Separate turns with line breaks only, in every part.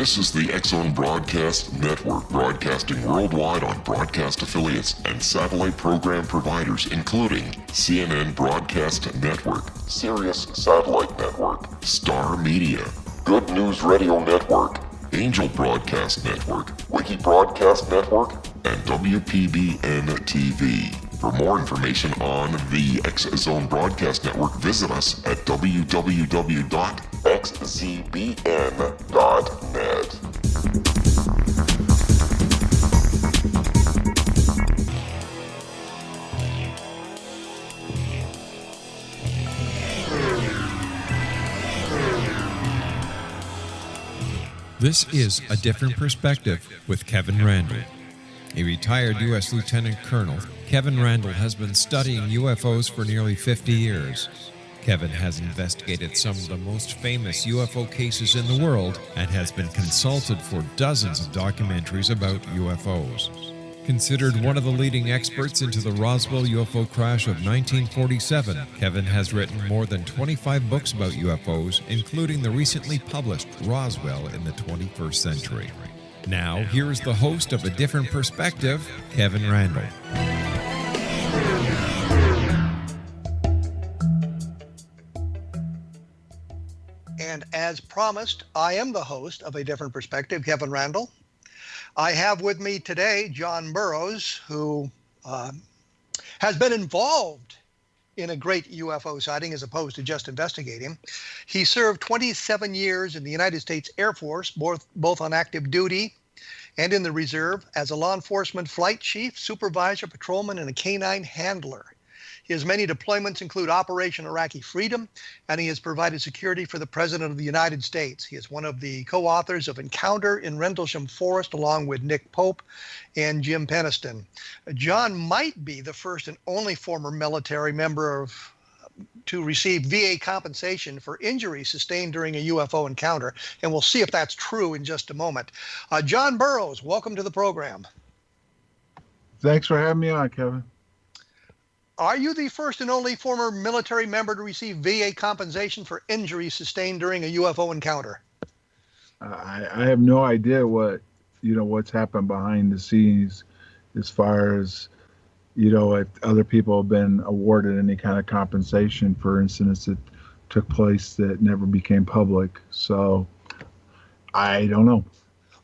This is the X-Zone Broadcast Network, broadcasting worldwide on broadcast affiliates and satellite program providers, including CNN Broadcast Network, Sirius Satellite Network, Star Media, Good News Radio Network, Angel Broadcast Network, Wiki Broadcast Network, and WPBN TV. For more information on the X-Zone Broadcast Network, visit us at www.xzbn.net.
This is A Different Perspective with Kevin Randle. A retired U.S. Lieutenant Colonel, Kevin Randle has been studying UFOs for nearly 50 years. Kevin has investigated some of the most famous UFO cases in the world and has been consulted for dozens of documentaries about UFOs. Considered one of the leading experts into the Roswell UFO crash of 1947, Kevin has written more than 25 books about UFOs, including the recently published Roswell in the 21st Century. Now, here is the host of A Different Perspective, Kevin Randle.
And as promised, I am the host of A Different Perspective, Kevin Randle. I have with me today John Burroughs, who has been involved in a great UFO sighting as opposed to just investigating. He served 27 years in the United States Air Force, both on active duty and in the reserve, as a law enforcement flight chief, supervisor, patrolman, and a canine handler. His many deployments include Operation Iraqi Freedom, and he has provided security for the President of the United States. He is one of the co-authors of Encounter in Rendlesham Forest, along with Nick Pope and Jim Penniston. John might be the first and only former military member to receive VA compensation for injuries sustained during a UFO encounter, and we'll see if that's true in just a moment. John Burroughs, welcome to the program.
Thanks for having me on, Kevin.
Are you the first and only former military member to receive VA compensation for injuries sustained during a UFO encounter?
I have no idea what's happened behind the scenes as far as, if other people have been awarded any kind of compensation for incidents that took place that never became public. So I don't know.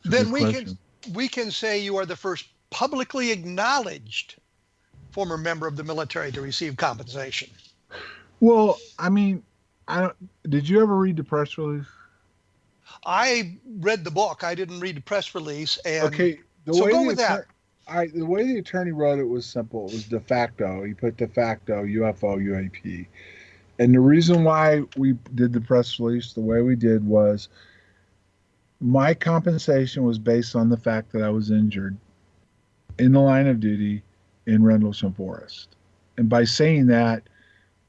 Then we can say you are the first publicly acknowledged former member of the military to receive compensation.
Well, I mean, did you ever read the press release?
I read the book. I didn't read the press release. And
okay,
so go with that.
The way the attorney wrote it was simple. It was de facto. He put de facto UFO UAP. And the reason why we did the press release the way we did was my compensation was based on the fact that I was injured in the line of duty in Rendlesham Forest. And by saying that,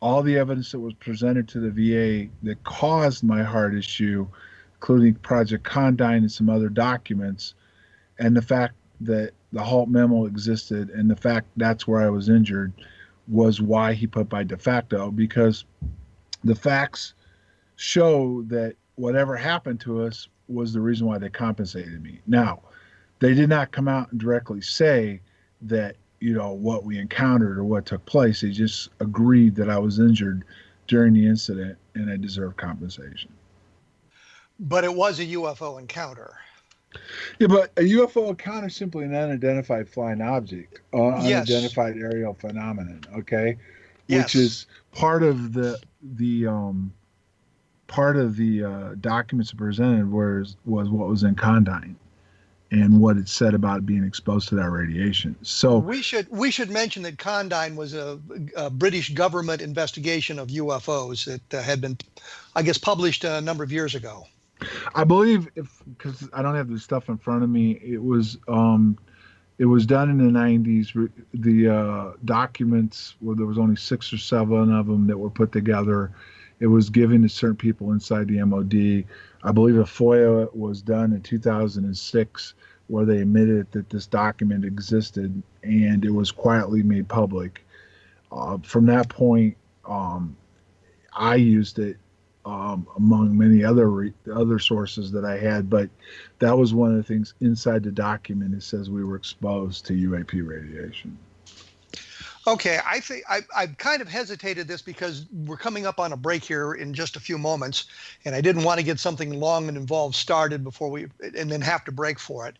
all the evidence that was presented to the VA that caused my heart issue, including Project Condign and some other documents, and the fact that the halt memo existed and the fact that's where I was injured, was why he put by de facto, because the facts show that whatever happened to us was the reason why they compensated me. Now, they did not come out and directly say that what we encountered or what took place. They just agreed that I was injured during the incident and I deserved compensation.
But it was a UFO encounter.
Yeah, but a UFO encounter is simply an unidentified flying object, unidentified aerial phenomenon, okay?
Yes.
Which is part of the documents presented was what was in Condign and what it said about being exposed to that radiation. So
we should mention that Condign was a British government investigation of UFOs that had been, I guess, published a number of years ago.
I believe, because I don't have the stuff in front of me, it was done in the 90s. The documents, where there was only 6 or 7 of them that were put together, it was given to certain people inside the MOD. I believe a FOIA was done in 2006 where they admitted that this document existed and it was quietly made public. From that point, I used it among many other sources that I had. But that was one of the things inside the document. It says we were exposed to UAP radiation.
Okay, I think I've kind of hesitated this because we're coming up on a break here in just a few moments, and I didn't want to get something long and involved started before and then have to break for it.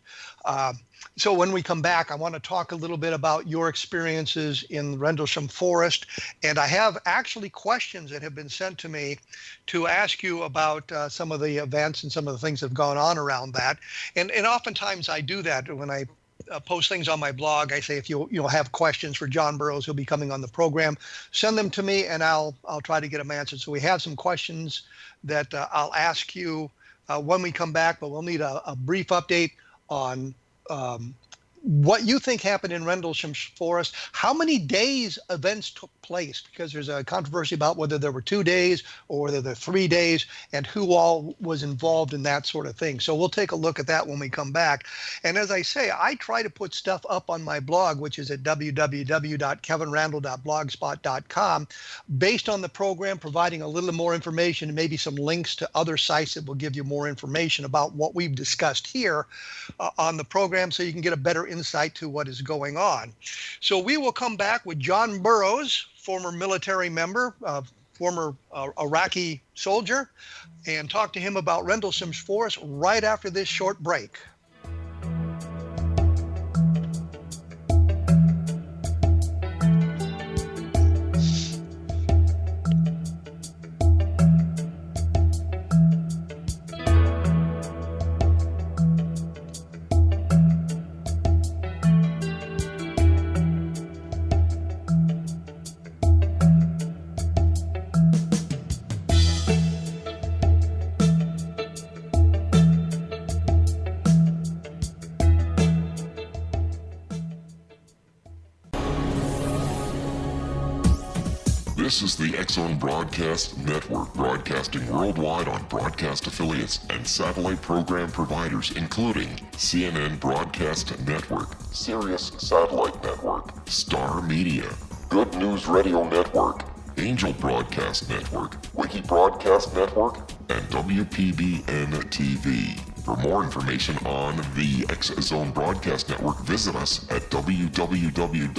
So when we come back, I want to talk a little bit about your experiences in Rendlesham Forest, and I have actually questions that have been sent to me to ask you about some of the events and some of the things that have gone on around that. And oftentimes I do that when I post things on my blog. I say, if you have questions for John Burroughs, he'll be coming on the program, send them to me and I'll try to get them answered. So we have some questions that I'll ask you when we come back, but we'll need a brief update on what you think happened in Rendlesham Forest. How many days events took place? Because there's a controversy about whether there were 2 days or whether there were 3 days and who all was involved in that sort of thing. So we'll take a look at that when we come back. And as I say, I try to put stuff up on my blog, which is at www.kevinrandle.blogspot.com, based on the program, providing a little more information and maybe some links to other sites that will give you more information about what we've discussed here on the program, so you can get a better insight to what is going on. So we will come back with John Burroughs, former military member, former Iraqi soldier, and talk to him about Rendlesham Forest right after this short break.
This is the X-Zone Broadcast Network, broadcasting worldwide on broadcast affiliates and satellite program providers, including CNN Broadcast Network, Sirius Satellite Network, Star Media, Good News Radio Network, Angel Broadcast Network, Wiki Broadcast Network, and WPBN TV. For more information on the X-Zone Broadcast Network, visit us at www.xzbn.net.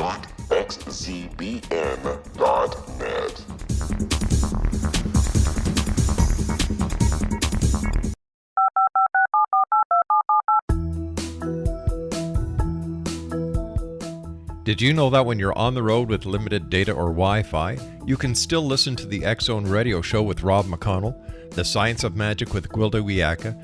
Did you know that when you're on the road with limited data or Wi-Fi, you can still listen to the X-Zone Radio Show with Rob McConnell, The Science of Magic with Gwilda Wiyaka,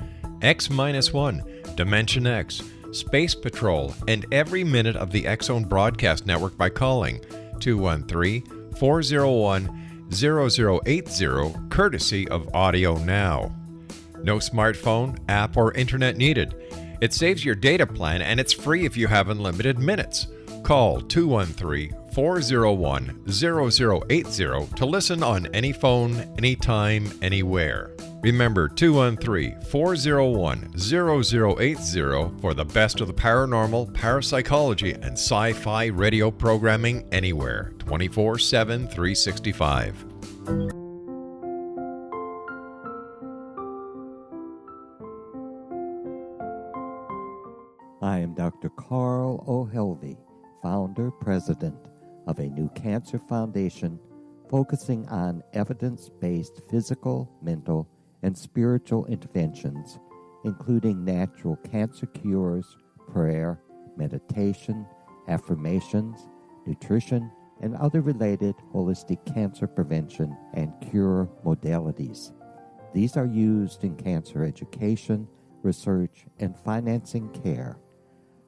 X-1, Dimension X, Space Patrol, and every minute of the X-Zone Broadcast Network by calling 213-401-0080, courtesy of Audio Now. No smartphone, app, or internet needed. It saves your data plan and it's free if you have unlimited minutes. Call 213-401-0080 to listen on any phone, anytime, anywhere. Remember 213-401-0080 for the best of the paranormal, parapsychology, and sci-fi radio programming anywhere, 24/7, 365.
I am Dr. Carl O'Helvey, founder, president of a new cancer foundation focusing on evidence-based physical, mental, and spiritual interventions, including natural cancer cures, prayer, meditation, affirmations, nutrition, and other related holistic cancer prevention and cure modalities. These are used in cancer education, research, and financing care.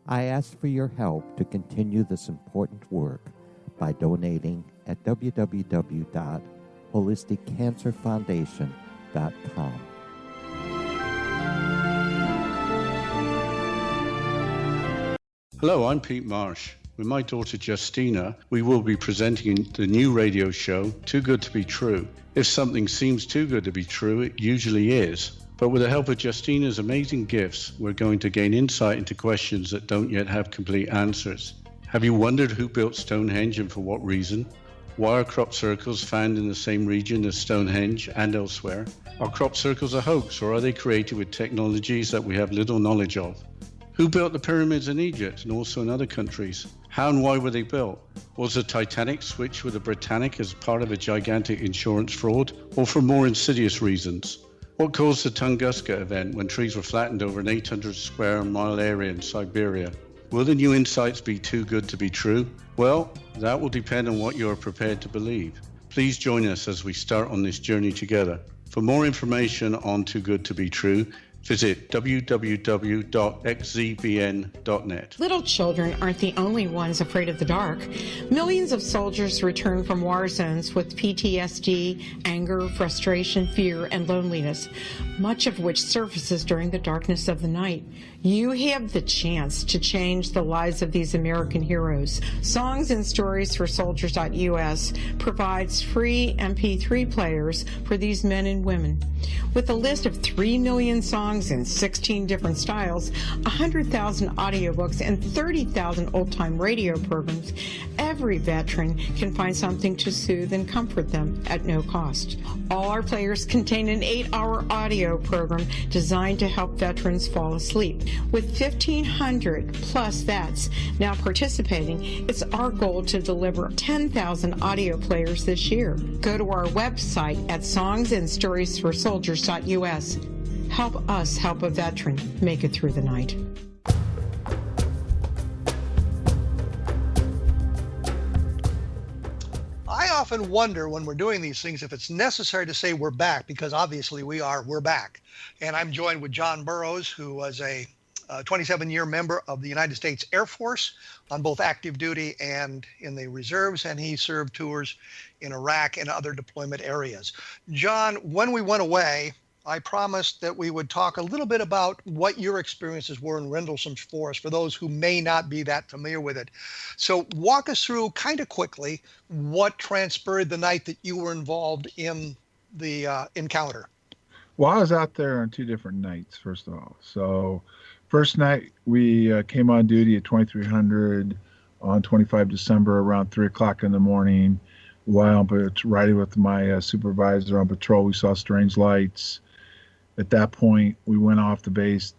I ask for your help to continue this important work by donating at www.holisticcancerfoundation.com.
Hello, I'm Pete Marsh. With my daughter Justina, we will be presenting the new radio show, Too Good to Be True. If something seems too good to be true, it usually is. But with the help of Justina's amazing gifts, we're going to gain insight into questions that don't yet have complete answers. Have you wondered who built Stonehenge and for what reason? Why are crop circles found in the same region as Stonehenge and elsewhere? Are crop circles a hoax, or are they created with technologies that we have little knowledge of? Who built the pyramids in Egypt and also in other countries? How and why were they built? Was the Titanic switched with the Britannic as part of a gigantic insurance fraud, or for more insidious reasons? What caused the Tunguska event when trees were flattened over an 800 square mile area in Siberia? Will the new insights be too good to be true? Well, that will depend on what you are prepared to believe. Please join us as we start on this journey together. For more information on Too Good to Be True, visit www.xzbn.net.
Little children aren't the only ones afraid of the dark. Millions of soldiers return from war zones with PTSD, anger, frustration, fear, and loneliness, much of which surfaces during the darkness of the night. You have the chance to change the lives of these American heroes. Songs and Stories for Soldiers.us provides free MP3 players for these men and women. With a list of 3 million songs in 16 different styles, 100,000 audiobooks, and 30,000 old-time radio programs, every veteran can find something to soothe and comfort them at no cost. All our players contain an 8-hour audio program designed to help veterans fall asleep. With 1,500 plus vets now participating, it's our goal to deliver 10,000 audio players this year. Go to our website at songsandstoriesforsoldiers.us. Help us help a veteran make it through the night.
I often wonder when we're doing these things if it's necessary to say we're back, because obviously we're back. And I'm joined with John Burroughs, who was a 27-year member of the United States Air Force on both active duty and in the reserves, and he served tours in Iraq and other deployment areas. John, when we went away, I promised that we would talk a little bit about what your experiences were in Rendlesham Forest for those who may not be that familiar with it. So walk us through kind of quickly what transpired the night that you were involved in the encounter.
Well, I was out there on 2 different nights, first of all. So first night, we came on duty at 2300 on 25 December around 3 o'clock in the morning. While riding with my supervisor on patrol, we saw strange lights. At that point, we went off the base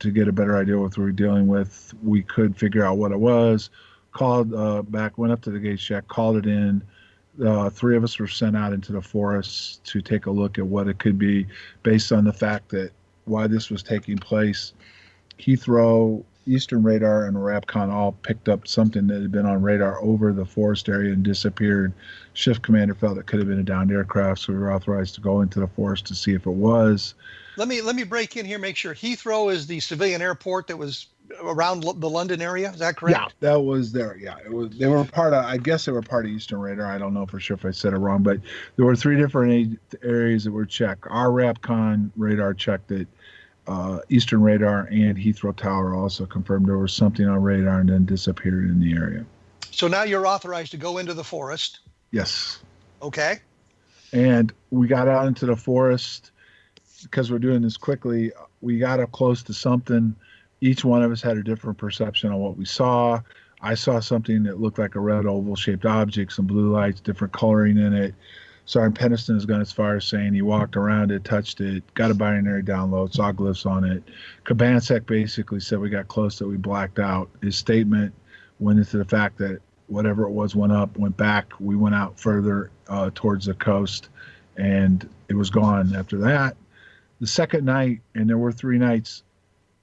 to get a better idea of what we were dealing with. We could figure out what it was. Called back, went up to the gate shack, called it in. 3 of us were sent out into the forest to take a look at what it could be, based on the fact that why this was taking place. Heathrow, Eastern Radar, and RAPCON all picked up something that had been on radar over the forest area and disappeared. Shift commander felt it could have been a downed aircraft, so we were authorized to go into the forest to see if it was.
Let me break in here, make sure. Heathrow is the civilian airport that was around the London area. Is that correct?
Yeah, that was there. Yeah, it was. They were part of. I guess they were part of Eastern Radar. I don't know for sure if I said it wrong, but there were 3 different areas that were checked. Our RAPCON radar checked it. Eastern Radar and Heathrow Tower also confirmed there was something on radar and then disappeared in the area.
So now you're authorized to go into the forest.
Yes.
Okay.
And we got out into the forest because we're doing this quickly. We got up close to something. Each one of us had a different perception on what we saw. I saw something that looked like a red oval shaped object, some blue lights, different coloring in it. Sergeant Penniston has gone as far as saying he walked around it, touched it, got a binary download, saw glyphs on it. Kabansek basically said we got close, that we blacked out. His statement went into the fact that whatever it was went up, went back. We went out further towards the coast, and it was gone after that. The second night, and there were 3 nights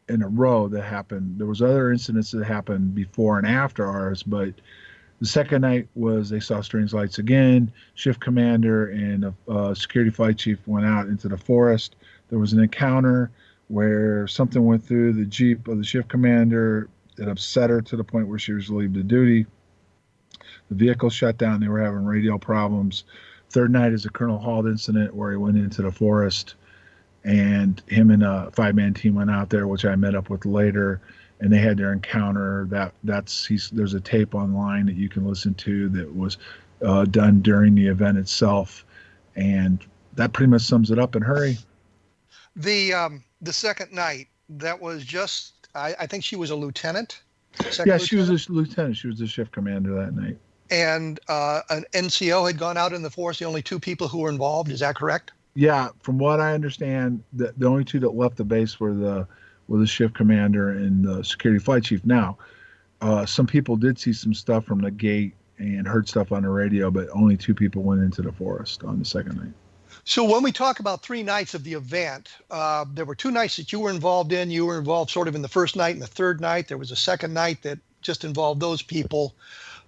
in a row that happened. There was other incidents that happened before and after ours, but the second night was they saw strange lights again. Shift commander and a security flight chief went out into the forest. There was an encounter where something went through the Jeep of the shift commander. It upset her to the point where she was relieved of duty. The vehicle shut down. They were having radio problems. Third night is a Colonel Hall incident where he went into the forest, and him and a 5-man team went out there, which I met up with later. And they had their encounter. There's a tape online that you can listen to that was done during the event itself, and that pretty much sums it up in a hurry.
The second night, that was just I think she was a lieutenant.
Yeah, she was a lieutenant. She was the shift commander that night.
And an NCO had gone out in the forest, the only two people who were involved. Is that correct?
Yeah, from what I understand, the only two that left the base were the shift commander and the security flight chief. Now, some people did see some stuff from the gate and heard stuff on the radio, but only two people went into the forest on the second night.
So when we talk about 3 nights of the event, there were 2 nights that you were involved in. You were involved sort of in the first night and the third night. There was a second night that just involved those people.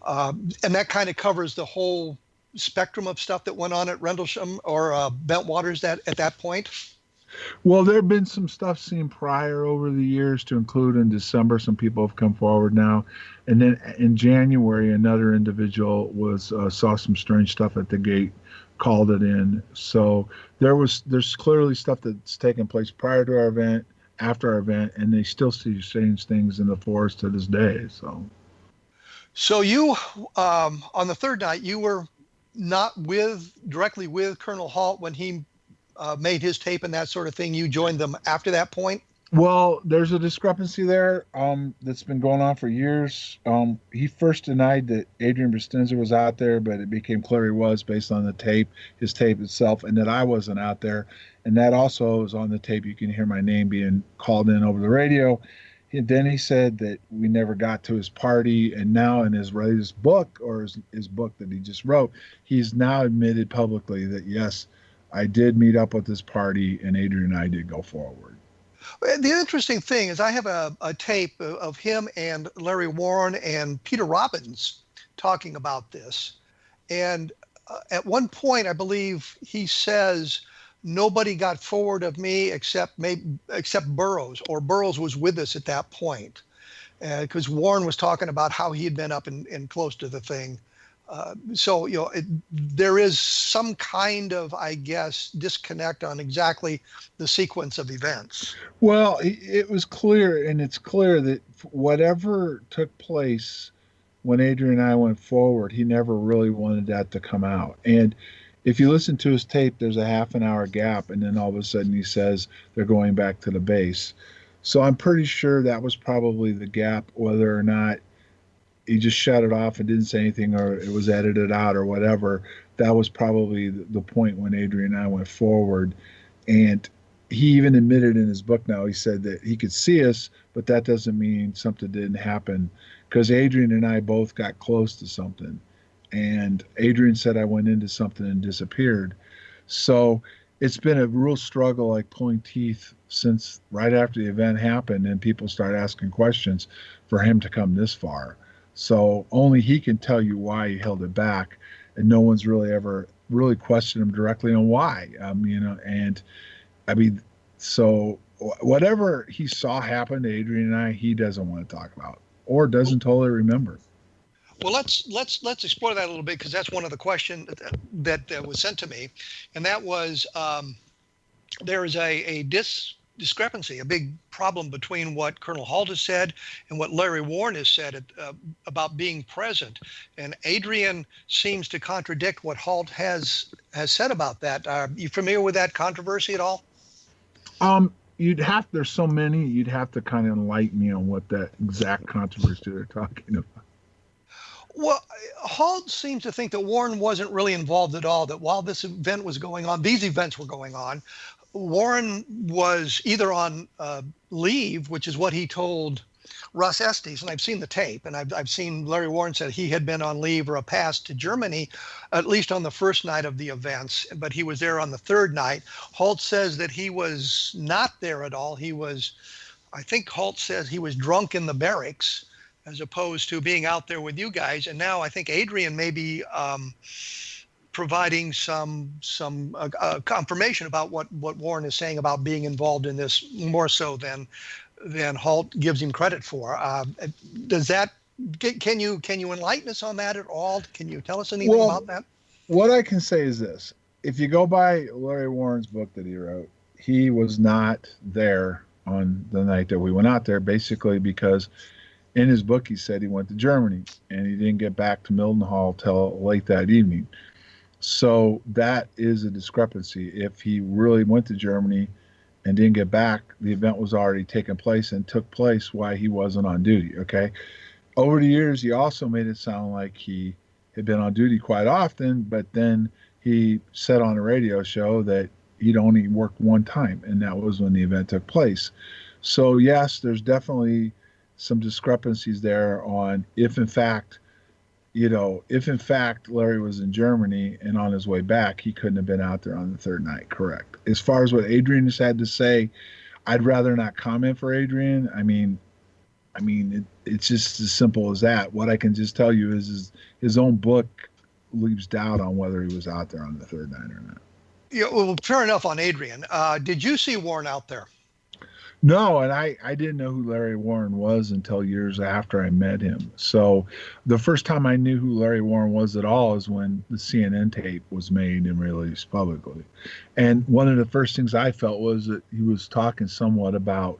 And that kind of covers the whole spectrum of stuff that went on at Rendlesham or Bentwaters at that point.
Well, there have been some stuff seen prior over the years, to include in December. Some people have come forward now. And then in January, another individual saw some strange stuff at the gate, called it in. So there's clearly stuff that's taken place prior to our event, after our event, and they still see strange things in the forest to this day. So
you, on the third night, you were not directly with Colonel Halt when he made his tape and that sort of thing. You joined them after that point?
Well, there's a discrepancy there that's been going on for years. He first denied that Adrian Bustinza was out there, but it became clear he was based on the tape, his tape itself, and that I wasn't out there. And that also is on the tape. You can hear my name being called in over the radio. Then he said that we never got to his party, and now in his latest book, or his book that he just wrote, he's now admitted publicly that, yes, I did meet up with this party, and Adrian and I did go forward.
The interesting thing is I have a tape of him and Larry Warren and Peter Robbins talking about this. And at one point, I believe he says, nobody got forward of me except Burroughs, or Burroughs was with us at that point. Because Warren was talking about how he had been up and close to the thing. So, there is some kind of, I guess, disconnect on exactly the sequence of events.
Well, it was clear, and it's clear that whatever took place when Adrian and I went forward, he never really wanted that to come out. And if you listen to his tape, there's a half an hour gap, and then all of a sudden he says they're going back to the base. So I'm pretty sure that was probably the gap, whether or not he just shut it off and didn't say anything, or it was edited out or whatever. That was probably the point when Adrian and I went forward. And he even admitted in his book now, he said that he could see us, but that doesn't mean something didn't happen, because Adrian and I both got close to something. And Adrian said I went into something and disappeared. So it's been a real struggle, like pulling teeth, since right after the event happened and people start asking questions, for him to come this far. So only he can tell you why he held it back, and no one's really ever really questioned him directly on why. And I mean, so whatever he saw happen to Adrian and I, he doesn't want to talk about, or doesn't totally remember.
Well, let's explore that a little bit, because that's one of the questions that was sent to me, and that was there is a discrepancy, a big problem between what Colonel Halt has said and what Larry Warren has said about being present. And Adrian seems to contradict what Halt has said about that. Are you familiar with that controversy at all?
There's so many, you'd have to kind of enlighten me on what that exact controversy they're talking about.
Well, Halt seems to think that Warren wasn't really involved at all, that while this event was going on, these events were going on, Warren was either on leave, which is what he told Russ Estes, and I've seen the tape, and I've seen Larry Warren said he had been on leave or a pass to Germany, at least on the first night of the events, but he was there on the third night. Halt says that he was not there at all. I think Halt says he was drunk in the barracks, as opposed to being out there with you guys. And now I think Adrian may be providing some confirmation about what Warren is saying about being involved in this, more so than Halt gives him credit for. Can you enlighten us on that at all? Can you tell us anything about that?
What I can say is this: if you go by Larry Warren's book that he wrote, he was not there on the night that we went out there, basically because in his book he said he went to Germany and he didn't get back to Mildenhall till late that evening. So that is a discrepancy. If he really went to Germany and didn't get back, the event was already taking place and took place while he wasn't on duty. Okay. Over the years, he also made it sound like he had been on duty quite often, but then he said on a radio show that he'd only worked one time, and that was when the event took place. So yes, there's definitely some discrepancies there on if in fact Larry was in Germany and on his way back, he couldn't have been out there on the third night. Correct. As far as what Adrian has had to say, I'd rather not comment for Adrian. It's just as simple as that. What I can just tell you is his own book leaves doubt on whether he was out there on the third night or not.
Yeah, well, fair enough on Adrian. Did you see Warren out there?
No, and I didn't know who Larry Warren was until years after I met him. So the first time I knew who Larry Warren was at all is when the CNN tape was made and released publicly. And one of the first things I felt was that he was talking somewhat about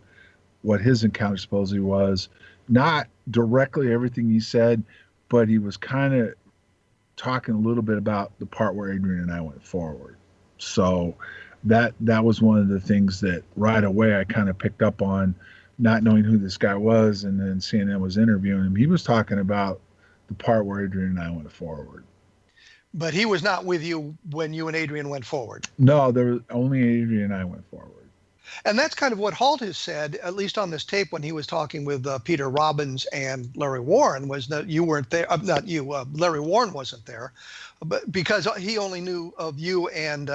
what his encounter supposedly was, not directly everything he said, but he was kind of talking a little bit about the part where Adrian and I went forward. So that was one of the things that right away I kind of picked up on, not knowing who this guy was, and then CNN was interviewing him. He was talking about the part where Adrian and I went forward.
But he was not with you when you and Adrian went forward.
No, there was only Adrian and I went forward.
And that's kind of what Halt has said, at least on this tape when he was talking with Peter Robbins and Larry Warren, was that you weren't there. Not you, Larry Warren wasn't there, but because he only knew of you and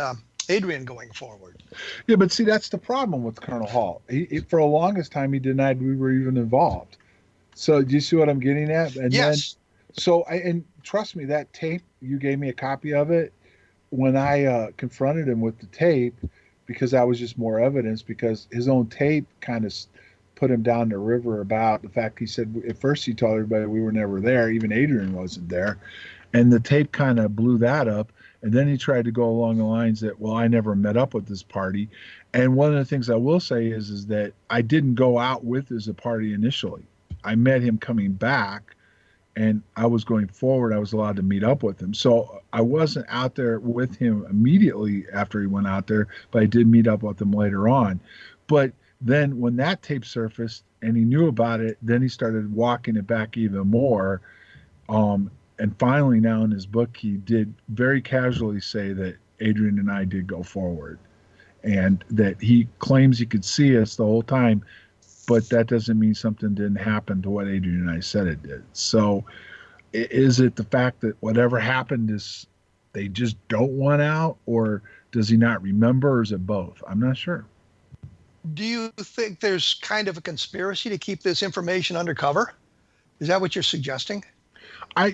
Adrian going forward.
Yeah, but see, that's the problem with Colonel Halt. He for the longest time, he denied we were even involved. So do you see what I'm getting at? And
yes.
And trust me, that tape, you gave me a copy of it. When I confronted him with the tape, because that was just more evidence, because his own tape kind of put him down the river about the fact he said, at first he told everybody we were never there, even Adrian wasn't there. And the tape kind of blew that up. And then he tried to go along the lines that, well, I never met up with this party. And one of the things I will say is that I didn't go out with as a party initially. I met him coming back, and I was going forward. I was allowed to meet up with him. So I wasn't out there with him immediately after he went out there, but I did meet up with him later on. But then when that tape surfaced and he knew about it, then he started walking it back even more. And finally, now in his book, he did very casually say that Adrian and I did go forward, and that he claims he could see us the whole time, but that doesn't mean something didn't happen to what Adrian and I said it did. So is it the fact that whatever happened is they just don't want out, or does he not remember, or is it both? I'm not sure.
Do you think there's kind of a conspiracy to keep this information undercover? Is that what you're suggesting?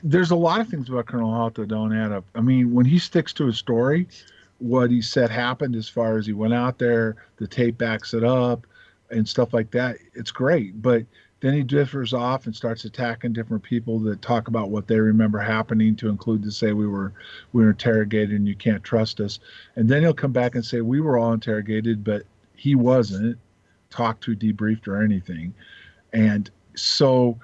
There's a lot of things about Colonel Halt that don't add up. I mean, when he sticks to his story, what he said happened as far as he went out there, the tape backs it up and stuff like that, it's great. But then he differs off and starts attacking different people that talk about what they remember happening, to include to say we were interrogated and you can't trust us. And then he'll come back and say we were all interrogated, but he wasn't talked to, debriefed, or anything. And so,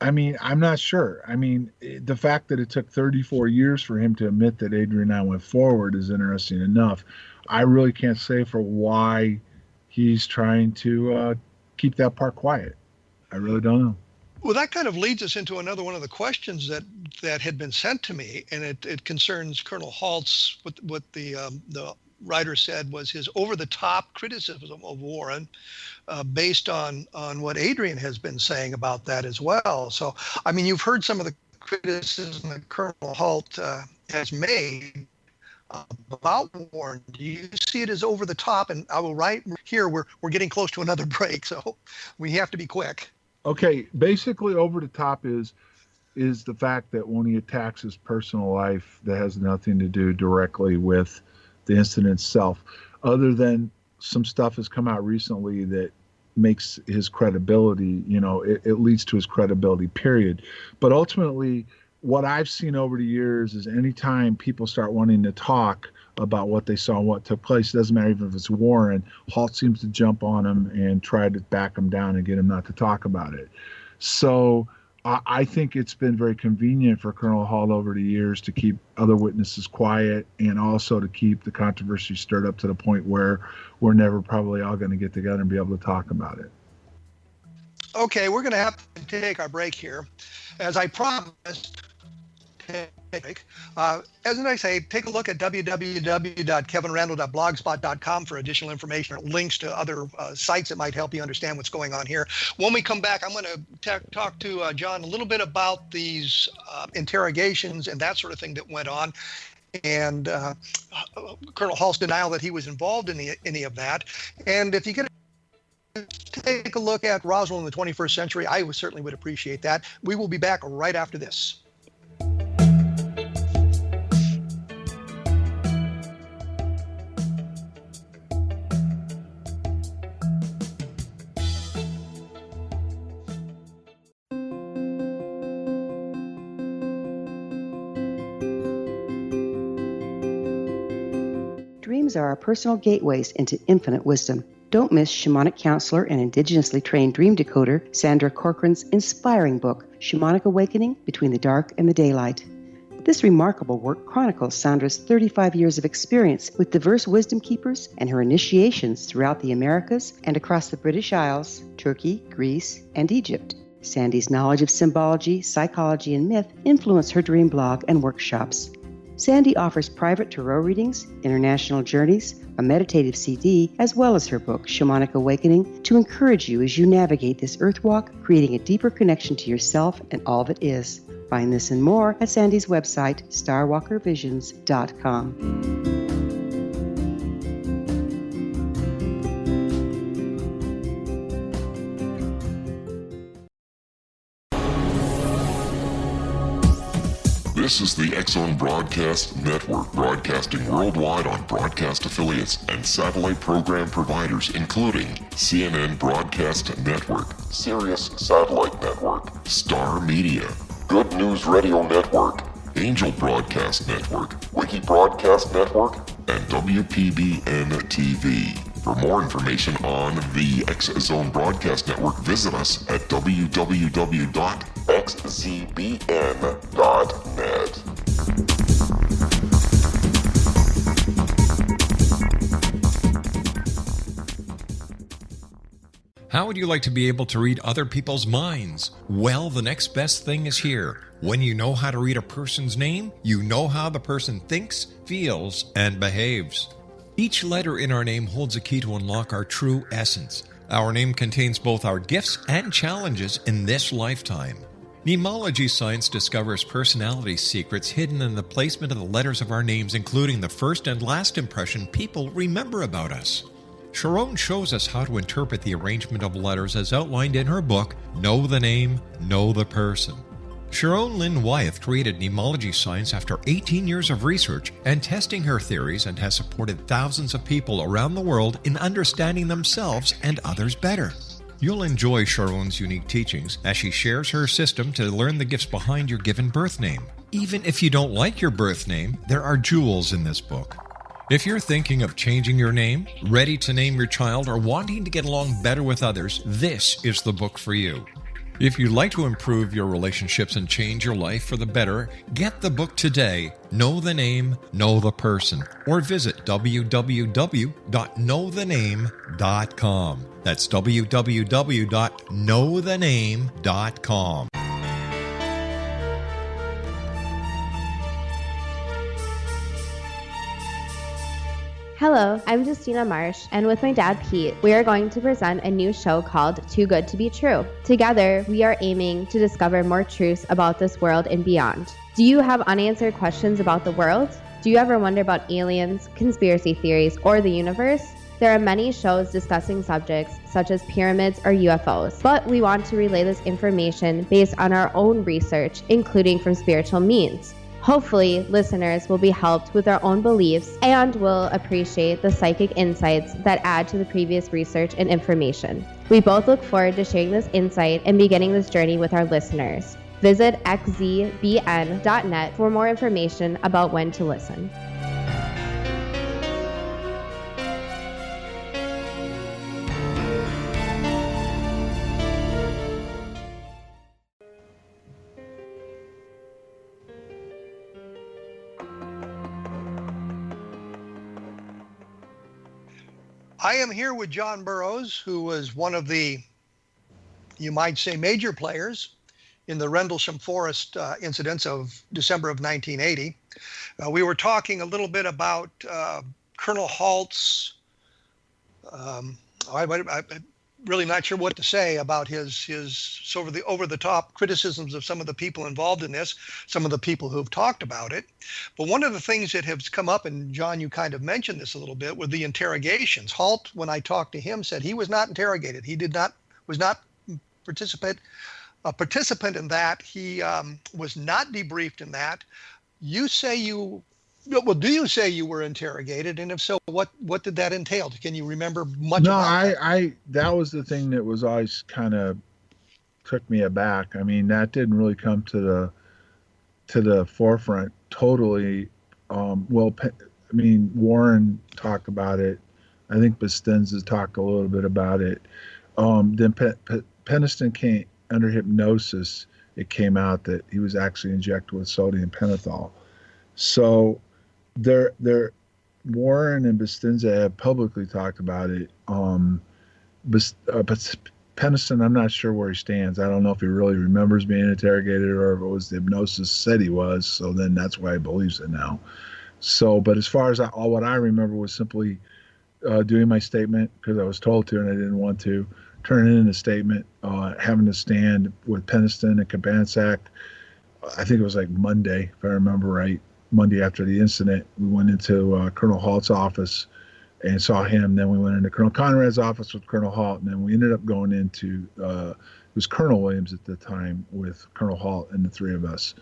I mean, I'm not sure. I mean, the fact that it took 34 years for him to admit that Adrian and I went forward is interesting enough. I really can't say for why he's trying to keep that part quiet. I really don't know.
Well, that kind of leads us into another one of the questions that had been sent to me, and it concerns Colonel Halt's, what the writer said was his over-the-top criticism of Warren, based on what Adrian has been saying about that as well. So, I mean, you've heard some of the criticism that Colonel Halt has made about Warren. Do you see it as over the top? And I will write here, we're getting close to another break, so we have to be quick.
Okay, basically over the top is the fact that when he attacks his personal life, that has nothing to do directly with the incident itself, other than some stuff has come out recently that makes his credibility, it leads to his credibility, period. But ultimately, what I've seen over the years is anytime people start wanting to talk about what they saw and what took place, it doesn't matter even if it's Warren, Halt seems to jump on him and try to back him down and get him not to talk about it. So I think it's been very convenient for Colonel Halt over the years to keep other witnesses quiet, and also to keep the controversy stirred up to the point where we're never probably all going to get together and be able to talk about it.
Okay, we're going to have to take our break here. As I promised, As I say, take a look at www.kevinrandle.blogspot.com for additional information or links to other sites that might help you understand what's going on here. When we come back, I'm going to talk to John a little bit about these interrogations and that sort of thing that went on, and Colonel Hall's denial that he was involved in any of that. And if you get take a look at Roswell in the 21st century, I certainly would appreciate that. We will be back right after this.
Dreams are our personal gateways into infinite wisdom. Don't miss shamanic counselor and indigenously trained dream decoder Sandra Corcoran's inspiring book, Shamanic Awakening Between the Dark and the Daylight. This remarkable work chronicles Sandra's 35 years of experience with diverse wisdom keepers and her initiations throughout the Americas and across the British Isles, Turkey, Greece, and Egypt. Sandy's knowledge of symbology, psychology, and myth influence her dream blog and workshops. Sandy offers private tarot readings, international journeys, a meditative CD, as well as her book, Shamanic Awakening, to encourage you as you navigate this earth walk, creating a deeper connection to yourself and all that is. Find this and more at Sandy's website, starwalkervisions.com.
This is the X-Zone Broadcast Network, broadcasting worldwide on broadcast affiliates and satellite program providers, including CNN Broadcast Network, Sirius Satellite Network, Star Media, Good News Radio Network, Angel Broadcast Network, Wiki Broadcast Network, and WPBN TV. For more information on the X-Zone Broadcast Network, visit us at www.xzbn.net.
How would you like to be able to read other people's minds? Well, the next best thing is here. When you know how to read a person's name, you know how the person thinks, feels, and behaves. Each letter in our name holds a key to unlock our true essence. Our name contains both our gifts and challenges in this lifetime. Mnemology science discovers personality secrets hidden in the placement of the letters of our names, including the first and last impression people remember about us. Sharon shows us how to interpret the arrangement of letters as outlined in her book, Know the Name, Know the Person. Sharon Lynn Wyeth created mnemology science after 18 years of research and testing her theories, and has supported thousands of people around the world in understanding themselves and others better. You'll enjoy Sharon's unique teachings as she shares her system to learn the gifts behind your given birth name. Even if you don't like your birth name, there are jewels in this book. If you're thinking of changing your name, ready to name your child, or wanting to get along better with others, this is the book for you. If you'd like to improve your relationships and change your life for the better, get the book today, Know the Name, Know the Person, or visit www.knowthename.com. That's www.knowthename.com.
Hello, I'm Justina Marsh, and with my dad Pete, we are going to present a new show called Too Good to Be True. Together, we are aiming to discover more truths about this world and beyond. Do you have unanswered questions about the world? Do you ever wonder about aliens, conspiracy theories, or the universe? There are many shows discussing subjects such as pyramids or UFOs, but we want to relay this information based on our own research, including from spiritual means. Hopefully, listeners will be helped with their own beliefs and will appreciate the psychic insights that add to the previous research and information. We both look forward to sharing this insight and beginning this journey with our listeners. Visit xzbn.net for more information about when to listen.
I am here with John Burroughs, who was one of the, you might say, major players in the Rendlesham Forest incidents of December of 1980. We were talking a little bit about Colonel Halt's. I'm really not sure what to say about his over the top criticisms of some of the people involved in this, some of the people who've talked about it. But one of the things that has come up, and John, you kind of mentioned this a little bit, were the interrogations. Halt, when I talked to him, said he was not interrogated. He was not a participant in that. He was not debriefed in that. You say do you say you were interrogated? And if so, what did that entail? Can you remember much about that?
That was the thing that was always kind of took me aback. I mean, that didn't really come to the forefront totally. Warren talked about it. I think Bustinza talked a little bit about it. Then Penniston came under hypnosis. It came out that he was actually injected with sodium pentothal. So Warren and Bustinza have publicly talked about it. But Penniston, I'm not sure where he stands. I don't know if he really remembers being interrogated or if it was the hypnosis said he was. So then that's why he believes it now. So, but as far as what I remember was simply doing my statement because I was told to and I didn't want to, turning in a statement, having to stand with Penniston and Kabansak. I think it was like Monday, if I remember right. Monday after the incident, we went into Colonel Halt's office and saw him. Then we went into Colonel Conrad's office with Colonel Halt, and then we ended up going into it was Colonel Williams at the time with Colonel Halt and the three of us.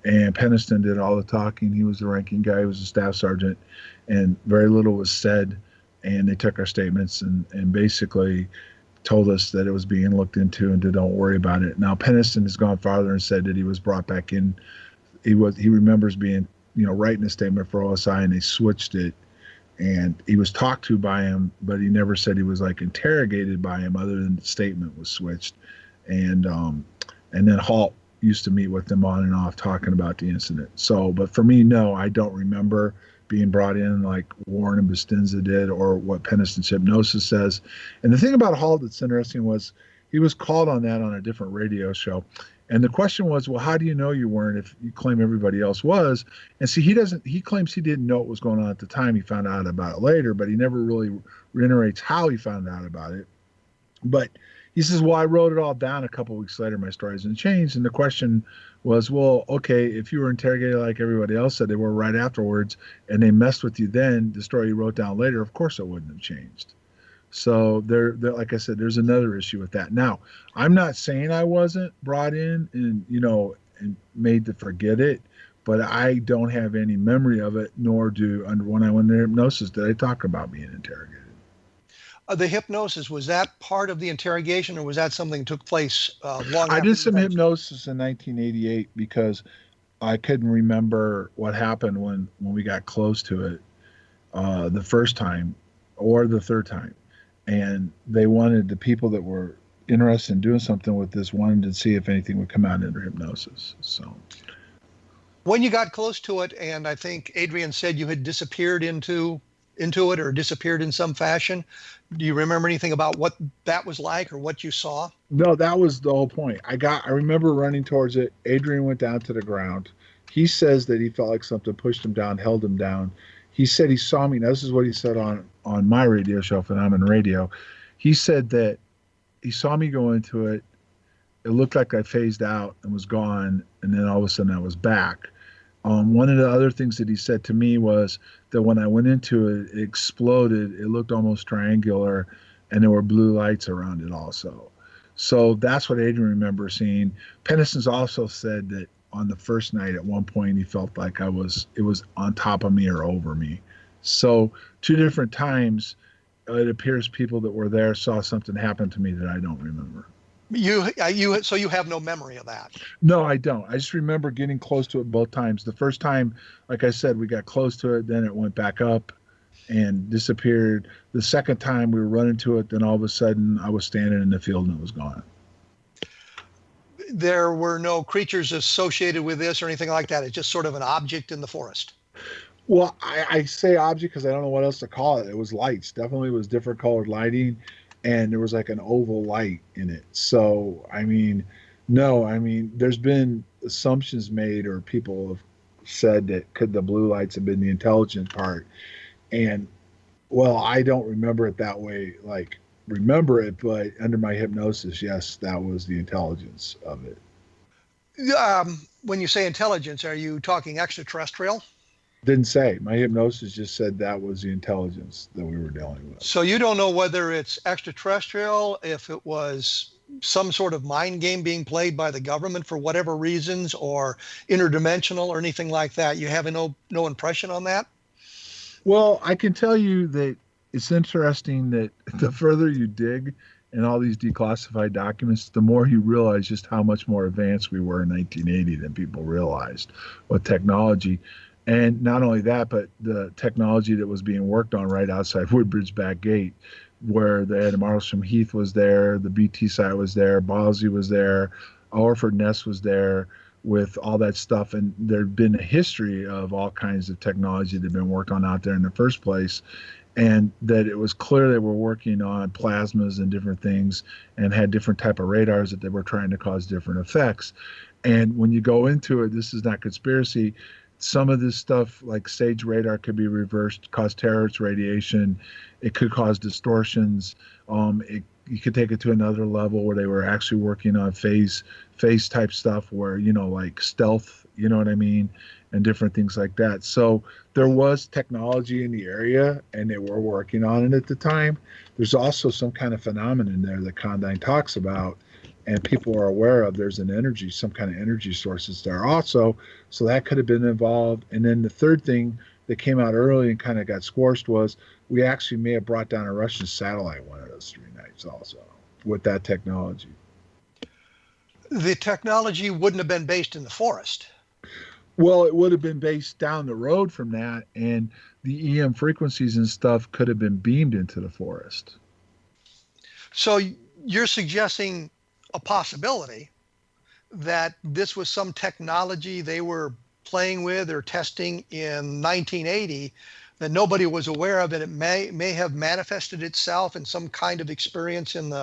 And Penniston did all the talking. He was the ranking guy. He was a staff sergeant, and very little was said. And they took our statements and basically told us that it was being looked into and to don't worry about it. Now Penniston has gone farther and said that he was brought back in. He remembers being writing a statement for OSI, and they switched it, and he was talked to by him, but he never said he was like interrogated by him other than the statement was switched. And then Halt used to meet with them on and off talking about the incident. So, but for me, no, I don't remember being brought in like Warren and Bustinza did or what Penniston's hypnosis says. And the thing about Halt that's interesting was he was called on that on a different radio show. And the question was, well, how do you know you weren't if you claim everybody else was? And see, he claims he didn't know what was going on at the time. He found out about it later, but he never really reiterates how he found out about it. But he says, well, I wrote it all down a couple of weeks later. My story hasn't changed. And the question was, well, okay, if you were interrogated like everybody else said they were right afterwards and they messed with you then, the story you wrote down later, of course it wouldn't have changed. So there, like I said, there's another issue with that. Now, I'm not saying I wasn't brought in and made to forget it, but I don't have any memory of it, nor when I went into hypnosis did I talk about being interrogated.
The hypnosis, was that part of the interrogation, or was that something that took place long after?
I did some hypnosis in 1988 because I couldn't remember what happened when we got close to it the first time or the third time. And they wanted, the people that were interested in doing something with this wanted to see if anything would come out under hypnosis. So
when you got close to it, and I think Adrian said you had disappeared into it or disappeared in some fashion, do you remember anything about what that was like or what you saw?
No, that was the whole point. I remember running towards it. Adrian went down to the ground. He says that he felt like something pushed him down, held him down. He said he saw me. Now, this is what he said on my radio show, Phenomenon Radio. He said that he saw me go into it. It looked like I phased out and was gone, and then all of a sudden I was back. One of the other things that he said to me was that when I went into it, it exploded. It looked almost triangular, and there were blue lights around it also. So that's what Adrian remembers seeing. Penniston's also said that on the first night at one point he felt like it was on top of me or over me. So two different times it appears people that were there saw something happen to me that I don't remember.
So you have no memory of that?
No, I don't. I just remember getting close to it both times. The first time, like I said, we got close to it, then it went back up and disappeared. The second time we were running to it, then all of a sudden I was standing in the field and it was gone.
There were no creatures associated with this or anything like that. It's just sort of an object in the forest.
Well, I say object because I don't know what else to call it. It was lights. Definitely was different colored lighting, and there was like an oval light in it. So, I mean, No, I mean, there's been assumptions made, or people have said that could the blue lights have been the intelligent part. And well, I don't remember it that way, like remember it, but under my hypnosis, yes, that was the intelligence of it.
When you say intelligence, are you talking extraterrestrial?
Didn't say. My hypnosis just said that was the intelligence that we were dealing with.
So you don't know whether it's extraterrestrial, if it was some sort of mind game being played by the government for whatever reasons, or interdimensional or anything like that. You have no impression on that?
Well, I can tell you that it's interesting that the further you dig in all these declassified documents, the more you realize just how much more advanced we were in 1980 than people realized with technology. And not only that, but the technology that was being worked on right outside Woodbridge back gate, where the Marlsham Heath was there, the BT site was there, Bosley was there, Orford Nest was there, with all that stuff. And there'd been a history of all kinds of technology that had been worked on out there in the first place. And that it was clear they were working on plasmas and different things and had different type of radars that they were trying to cause different effects. And when you go into it, this is not conspiracy. Some of this stuff, like SAGE radar, could be reversed, cause terahertz radiation. It could cause distortions. You could take it to another level where they were actually working on phase type stuff where, like stealth, you know what I mean? And different things like that. So there was technology in the area and they were working on it at the time. There's also some kind of phenomenon there that Condyne talks about and people are aware of. There's some kind of energy sources there also. So that could have been involved. And then the third thing that came out early and kind of got squashed was we actually may have brought down a Russian satellite one of those 3 nights also with that technology.
The technology wouldn't have been based in the forest.
Well, it would have been based down the road from that, and the EM frequencies and stuff could have been beamed into the forest.
So you're suggesting a possibility that this was some technology they were playing with or testing in 1980 that nobody was aware of, and it may have manifested itself in some kind of experience in